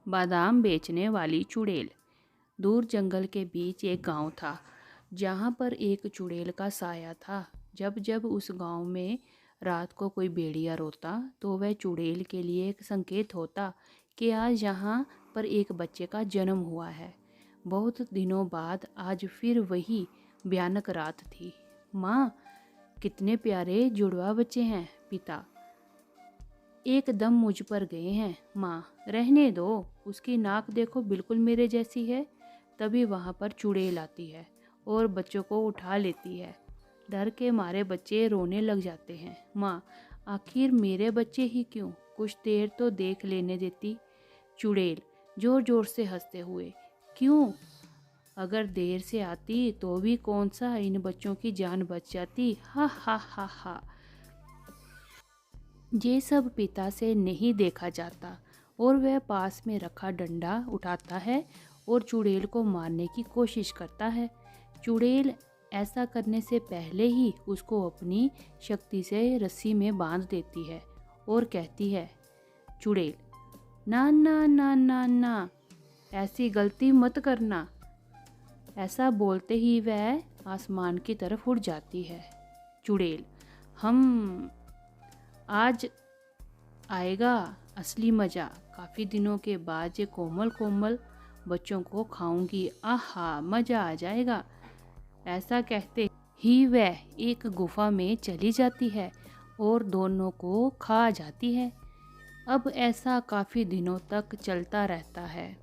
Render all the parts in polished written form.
बादाम बेचने वाली चुड़ैल। दूर जंगल के बीच एक गांव था, जहां पर एक चुड़ैल का साया था। जब जब उस गांव में रात को कोई भेड़िया रोता तो वह चुड़ैल के लिए एक संकेत होता कि आज यहाँ पर एक बच्चे का जन्म हुआ है। बहुत दिनों बाद आज फिर वही भयानक रात थी। माँ, कितने प्यारे जुड़वा बच्चे हैं। पिता, एकदम मुझ पर गए हैं। माँ, रहने दो, उसकी नाक देखो, बिल्कुल मेरे जैसी है। तभी वहाँ पर चुड़ैल आती है और बच्चों को उठा लेती है। डर के मारे बच्चे रोने लग जाते हैं। माँ, आखिर मेरे बच्चे ही क्यों? कुछ देर तो देख लेने देती। चुड़ैल जोर जोर से हंसते हुए, क्यों? अगर देर से आती तो भी कौन सा इन बच्चों की जान बच जाती। हा हा हा हा। ये सब पिता से नहीं देखा जाता और वह पास में रखा डंडा उठाता है और चुड़ैल को मारने की कोशिश करता है। चुड़ैल ऐसा करने से पहले ही उसको अपनी शक्ति से रस्सी में बांध देती है और कहती है, चुड़ैल, ना ना ना ना ना, ऐसी गलती मत करना। ऐसा बोलते ही वह आसमान की तरफ उड़ जाती है। चुड़ैल, हम आज आएगा असली मज़ा। काफ़ी दिनों के बाद ये कोमल कोमल बच्चों को खाऊंगी। आहा, मज़ा आ जाएगा। ऐसा कहते ही वह एक गुफा में चली जाती है और दोनों को खा जाती है। अब ऐसा काफ़ी दिनों तक चलता रहता है।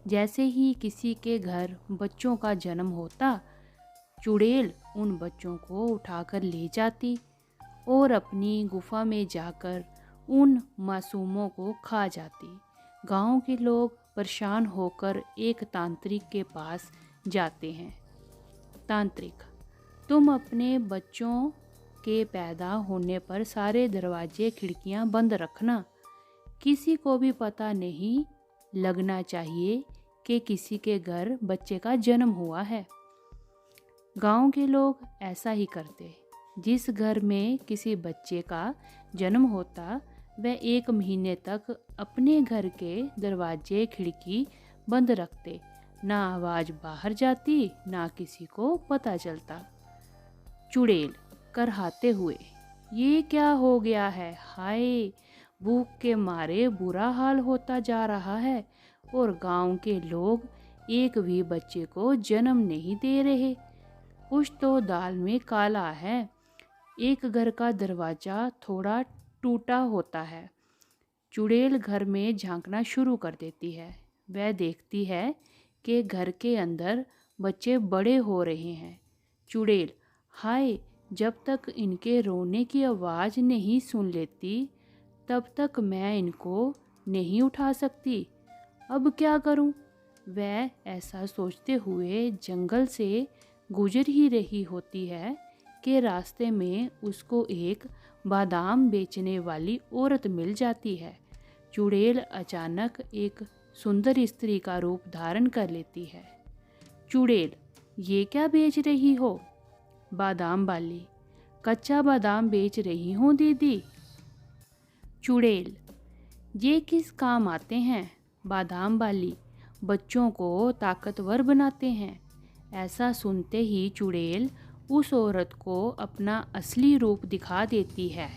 जैसे ही किसी के घर बच्चों का जन्म होता, चुड़ैल उन बच्चों को उठाकर ले जाती और अपनी गुफा में जाकर उन मासूमों को खा जाती। गांव के लोग परेशान होकर एक तांत्रिक के पास जाते हैं। तांत्रिक, तुम अपने बच्चों के पैदा होने पर सारे दरवाजे खिड़कियां बंद रखना। किसी को भी पता नहीं लगना चाहिए कि किसी के घर बच्चे का जन्म हुआ है। गांव के लोग ऐसा ही करते। जिस घर में किसी बच्चे का जन्म होता, वह 1 महीने तक अपने घर के दरवाजे खिड़की बंद रखते। ना आवाज़ बाहर जाती, ना किसी को पता चलता। चुड़ैल करहाते हुए, ये क्या हो गया है? हाय, भूख के मारे बुरा हाल होता जा रहा है और गांव के लोग एक भी बच्चे को जन्म नहीं दे रहे। कुछ तो दाल में काला है। एक घर का दरवाज़ा थोड़ा टूटा होता है। चुड़ैल घर में झांकना शुरू कर देती है। वह देखती है कि घर के अंदर बच्चे बड़े हो रहे हैं। चुड़ैल, हाय, जब तक इनके रोने की आवाज़ नहीं सुन लेती, तब तक मैं इनको नहीं उठा सकती। अब क्या करूं? वह ऐसा सोचते हुए जंगल से गुजर ही रही होती है कि रास्ते में उसको एक बादाम बेचने वाली औरत मिल जाती है। चुड़ैल अचानक एक सुंदर स्त्री का रूप धारण कर लेती है। चुड़ैल, ये क्या बेच रही हो? बादाम वाली, कच्चा बादाम बेच रही हूँ दीदी। चुड़ैल, ये किस काम आते हैं? बादाम वाली, बच्चों को ताकतवर बनाते हैं। ऐसा सुनते ही चुड़ैल उस औरत को अपना असली रूप दिखा देती है।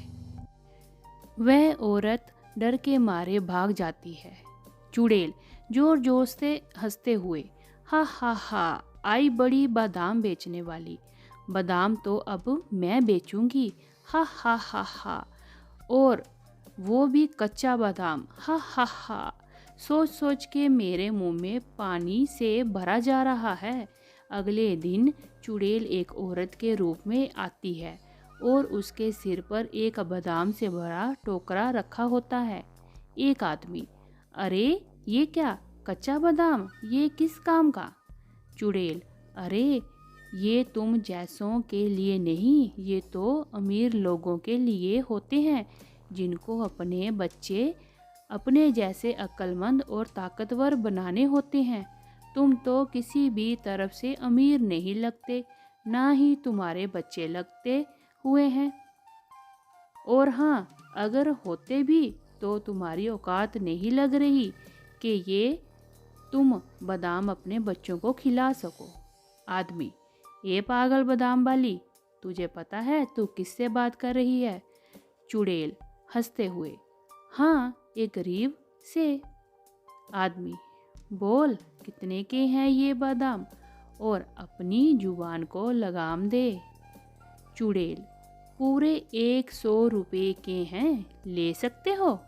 वह औरत डर के मारे भाग जाती है। चुड़ैल जोर जोर से हंसते हुए, हा हा हा, आई बड़ी बादाम बेचने वाली। बादाम तो अब मैं बेचूंगी। हा हा हा हा, और वो भी कच्चा बादाम। हा हा हा। सोच सोच के मेरे मुंह में पानी से भरा जा रहा है। अगले दिन चुड़ैल एक औरत के रूप में आती है और उसके सिर पर एक बादाम से भरा टोकरा रखा होता है। एक आदमी, अरे ये क्या, कच्चा बादाम? ये किस काम का? चुड़ैल, अरे ये तुम जैसों के लिए नहीं, ये तो अमीर लोगों के लिए होते हैं, जिनको अपने बच्चे अपने जैसे अक्लमंद और ताकतवर बनाने होते हैं। तुम तो किसी भी तरफ से अमीर नहीं लगते, ना ही तुम्हारे बच्चे लगते हुए हैं। और हाँ, अगर होते भी तो तुम्हारी औकात नहीं लग रही कि ये तुम बादाम अपने बच्चों को खिला सको। आदमी, ये पागल बादाम वाली, तुझे पता है तू किससे बात कर रही है? चुड़ैल हंसते हुए, हाँ, एक गरीब से। आदमी, बोल कितने के हैं ये बादाम और अपनी जुबान को लगाम दे। चुड़ैल, पूरे 100 रुपये के हैं, ले सकते हो?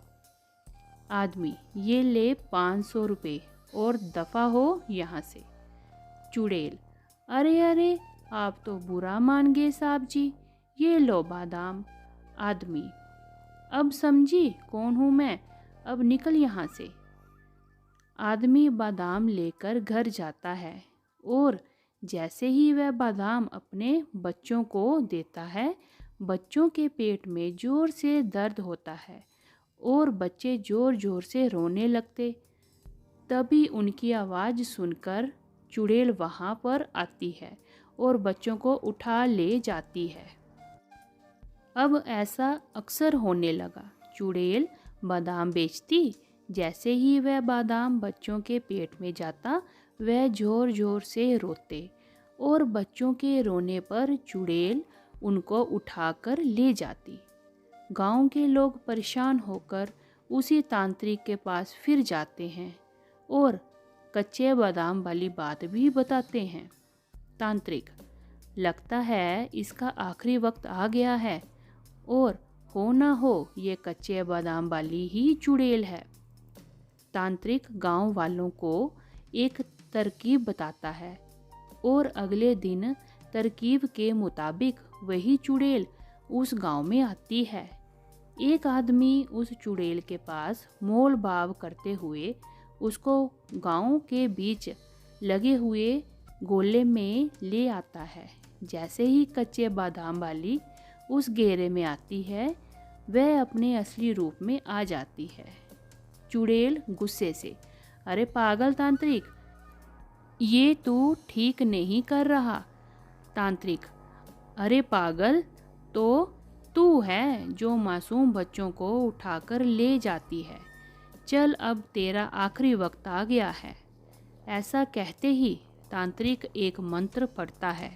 आदमी, ये ले 500 रुपये और दफ़ा हो यहाँ से। चुड़ैल, अरे अरे, आप तो बुरा मान गए साहब जी, ये लो बादाम। आदमी, अब समझी कौन हूँ मैं, अब निकल यहाँ से। आदमी बादाम लेकर घर जाता है और जैसे ही वह बादाम अपने बच्चों को देता है, बच्चों के पेट में ज़ोर से दर्द होता है और बच्चे ज़ोर ज़ोर से रोने लगते। तभी उनकी आवाज़ सुनकर चुड़ैल वहाँ पर आती है और बच्चों को उठा ले जाती है। अब ऐसा अक्सर होने लगा। चुड़ैल बादाम बेचती, जैसे ही वह बादाम बच्चों के पेट में जाता, वह ज़ोर ज़ोर से रोते और बच्चों के रोने पर चुड़ैल उनको उठाकर ले जाती। गांव के लोग परेशान होकर उसी तांत्रिक के पास फिर जाते हैं और कच्चे बादाम वाली बात भी बताते हैं। तांत्रिक, लगता है इसका आखिरी वक्त आ गया है और हो ना हो ये कच्चे बादाम वाली ही चुड़ैल है। तांत्रिक गांव वालों को एक तरकीब बताता है और अगले दिन तरकीब के मुताबिक वही चुड़ैल उस गांव में आती है। एक आदमी उस चुड़ैल के पास मोल भाव करते हुए उसको गांव के बीच लगे हुए गोले में ले आता है। जैसे ही कच्चे बादाम वाली उस घेरे में आती है, वह अपने असली रूप में आ जाती है। चुड़ैल गुस्से से, अरे पागल तांत्रिक, ये तू ठीक नहीं कर रहा। तांत्रिक, अरे पागल तो तू है जो मासूम बच्चों को उठाकर ले जाती है। चल, अब तेरा आखिरी वक्त आ गया है। ऐसा कहते ही तांत्रिक एक मंत्र पढ़ता है।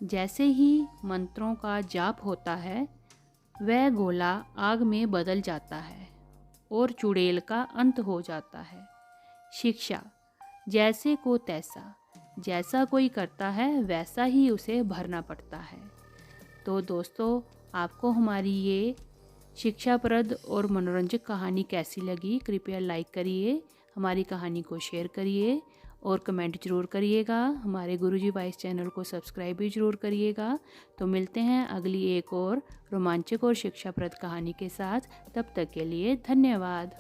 जैसे ही मंत्रों का जाप होता है, वह गोला आग में बदल जाता है और चुड़ैल का अंत हो जाता है। शिक्षा, जैसे को तैसा, जैसा कोई करता है वैसा ही उसे भरना पड़ता है। तो दोस्तों, आपको हमारी ये शिक्षाप्रद और मनोरंजक कहानी कैसी लगी? कृपया लाइक करिए, हमारी कहानी को शेयर करिए और कमेंट ज़रूर करिएगा। हमारे गुरुजी वॉइस चैनल को सब्सक्राइब भी ज़रूर करिएगा। तो मिलते हैं अगली एक और रोमांचक और शिक्षाप्रद कहानी के साथ। तब तक के लिए धन्यवाद।